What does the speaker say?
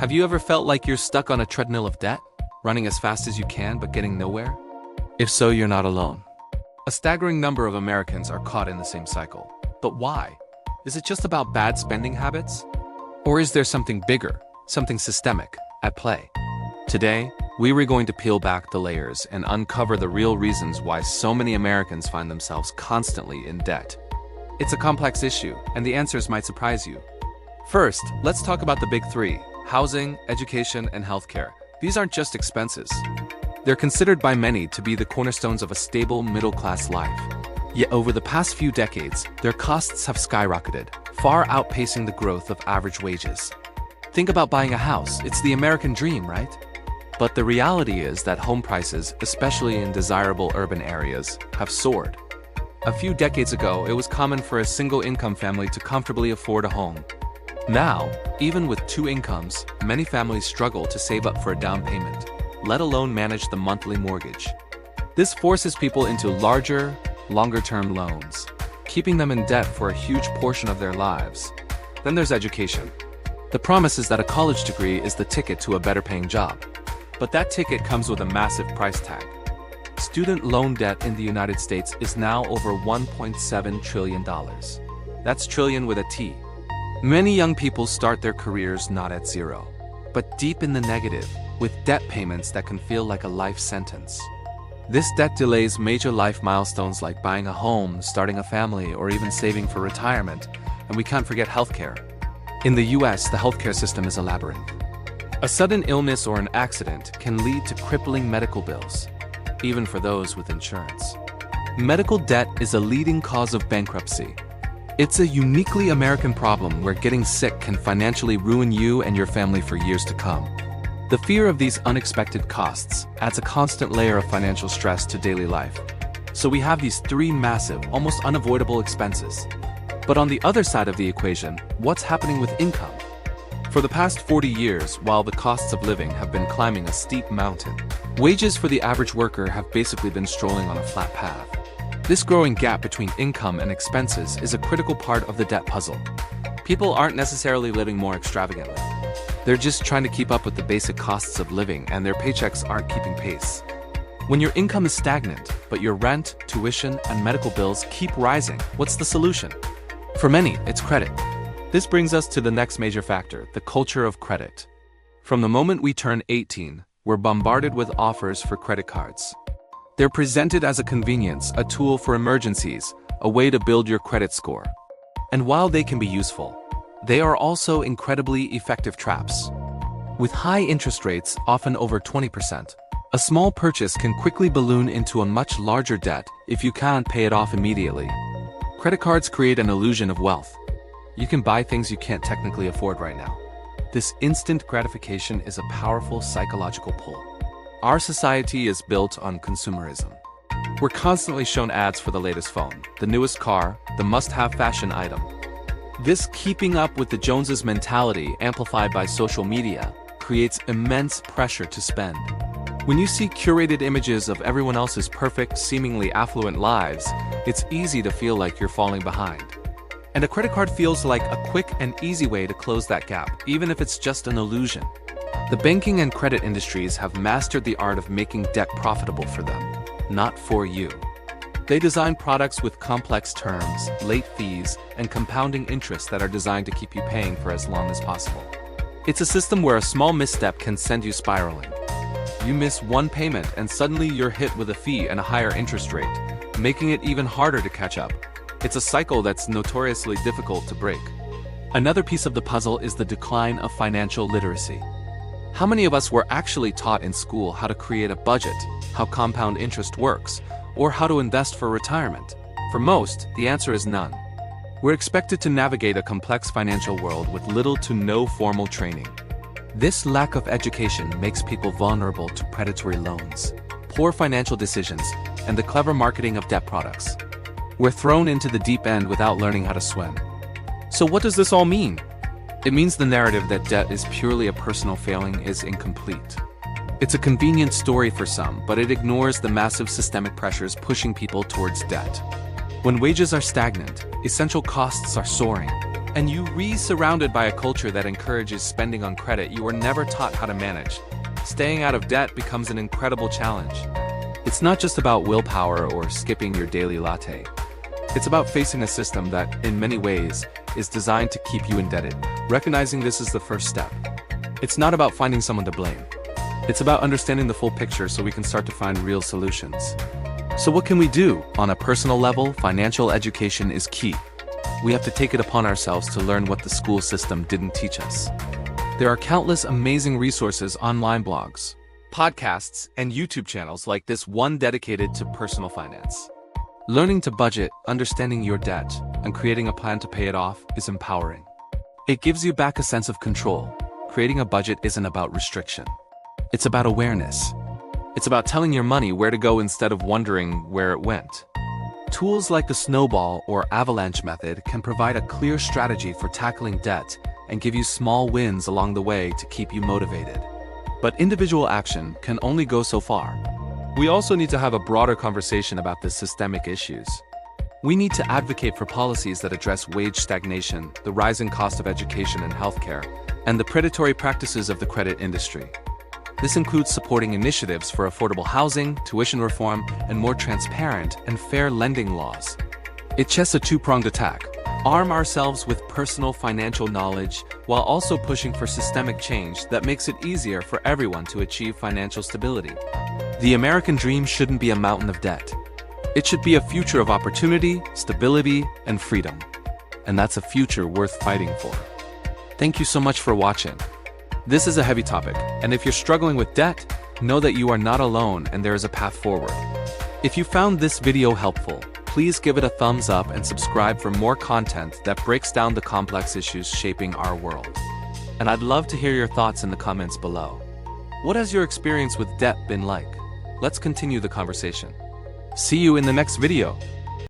Have you ever felt like you're stuck on a treadmill of debt, running as fast as you can but getting nowhere? If so, you're not alone. A staggering number of Americans are caught in the same cycle. But why? Is it just about bad spending habits? Or is there something bigger, something systemic, at play? Today, we are going to peel back the layers and uncover the real reasons why so many Americans find themselves constantly in debt. It's a complex issue, and the answers might surprise you. First, let's talk about the big three: housing, education, and healthcare. These aren't just expenses. They're considered by many to be the cornerstones of a stable middle-class life. Yet over the past few decades, their costs have skyrocketed, far outpacing the growth of average wages. Think about buying a house. It's the American dream, right? But the reality is that home prices, especially in desirable urban areas, have soared. A few decades ago, it was common for a single-income family to comfortably afford a home. Now, even with two incomes, many families struggle to save up for a down payment, let alone manage the monthly mortgage. This forces people into larger, longer-term loans, keeping them in debt for a huge portion of their lives. Then there's education. The promise is that a college degree is the ticket to a better-paying job. But that ticket comes with a massive price tag. Student loan debt in the United States is now over $1.7 trillion. That's trillion with a T. Many young people start their careers not at zero, but deep in the negative, with debt payments that can feel like a life sentence. This debt delays major life milestones like buying a home, starting a family, or even saving for retirement, and we can't forget healthcare. In the US, the healthcare system is a labyrinth. A sudden illness or an accident can lead to crippling medical bills, even for those with insurance. Medical debt is a leading cause of bankruptcy. It's a uniquely American problem where getting sick can financially ruin you and your family for years to come. The fear of these unexpected costs adds a constant layer of financial stress to daily life. So we have these three massive, almost unavoidable expenses. But on the other side of the equation, what's happening with income? For the past 40 years, while the costs of living have been climbing a steep mountain, wages for the average worker have basically been strolling on a flat path. This growing gap between income and expenses is a critical part of the debt puzzle. People aren't necessarily living more extravagantly. They're just trying to keep up with the basic costs of living, and their paychecks aren't keeping pace. When your income is stagnant, but your rent, tuition, and medical bills keep rising, what's the solution? For many, it's credit. This brings us to the next major factor, the culture of credit. From the moment we turn 18, we're bombarded with offers for credit cards. They're presented as a convenience, a tool for emergencies, a way to build your credit score. And while they can be useful, they are also incredibly effective traps. With high interest rates, often over 20%, a small purchase can quickly balloon into a much larger debt if you can't pay it off immediately. Credit cards create an illusion of wealth. You can buy things you can't technically afford right now. This instant gratification is a powerful psychological pull. Our society is built on consumerism. We're constantly shown ads for the latest phone, the newest car, the must-have fashion item. This keeping up with the Joneses mentality, amplified by social media, creates immense pressure to spend. When you see curated images of everyone else's perfect, seemingly affluent lives, it's easy to feel like you're falling behind. And a credit card feels like a quick and easy way to close that gap, even if it's just an illusion. The banking and credit industries have mastered the art of making debt profitable for them, not for you. They design products with complex terms, late fees, and compounding interest that are designed to keep you paying for as long as possible. It's a system where a small misstep can send you spiraling. You miss one payment and suddenly you're hit with a fee and a higher interest rate, making it even harder to catch up. It's a cycle that's notoriously difficult to break. Another piece of the puzzle is the decline of financial literacy. How many of us were actually taught in school how to create a budget, how compound interest works, or how to invest for retirement? For most, the answer is none. We're expected to navigate a complex financial world with little to no formal training. This lack of education makes people vulnerable to predatory loans, poor financial decisions, and the clever marketing of debt products. We're thrown into the deep end without learning how to swim. So what does this all mean? It means the narrative that debt is purely a personal failing is incomplete. It's a convenient story for some, but it ignores the massive systemic pressures pushing people towards debt. When wages are stagnant, essential costs are soaring. And you surrounded by a culture that encourages spending on credit you were never taught how to manage. Staying out of debt becomes an incredible challenge. It's not just about willpower or skipping your daily latte. It's about facing a system that, in many ways, is designed to keep you indebted. Recognizing this is the first step. It's not about finding someone to blame. It's about understanding the full picture so we can start to find real solutions. So what can we do? On a personal level, financial education is key. We have to take it upon ourselves to learn what the school system didn't teach us. There are countless amazing resources, online blogs, podcasts, and YouTube channels like this one dedicated to personal finance. Learning to budget, understanding your debt, and creating a plan to pay it off is empowering. It gives you back a sense of control. Creating a budget isn't about restriction. It's about awareness. It's about telling your money where to go instead of wondering where it went. Tools like the snowball or avalanche method can provide a clear strategy for tackling debt and give you small wins along the way to keep you motivated. But individual action can only go so far. We also need to have a broader conversation about the systemic issues. We need to advocate for policies that address wage stagnation, the rising cost of education and healthcare, and the predatory practices of the credit industry. This includes supporting initiatives for affordable housing, tuition reform, and more transparent and fair lending laws. It's just a two-pronged attack. Arm ourselves with personal financial knowledge while also pushing for systemic change that makes it easier for everyone to achieve financial stability. The American dream shouldn't be a mountain of debt. It should be a future of opportunity, stability, and freedom. And that's a future worth fighting for. Thank you so much for watching. This is a heavy topic, and if you're struggling with debt, know that you are not alone and there is a path forward. If you found this video helpful, please give it a thumbs up and subscribe for more content that breaks down the complex issues shaping our world. And I'd love to hear your thoughts in the comments below. What has your experience with debt been like? Let's continue the conversation. See you in the next video.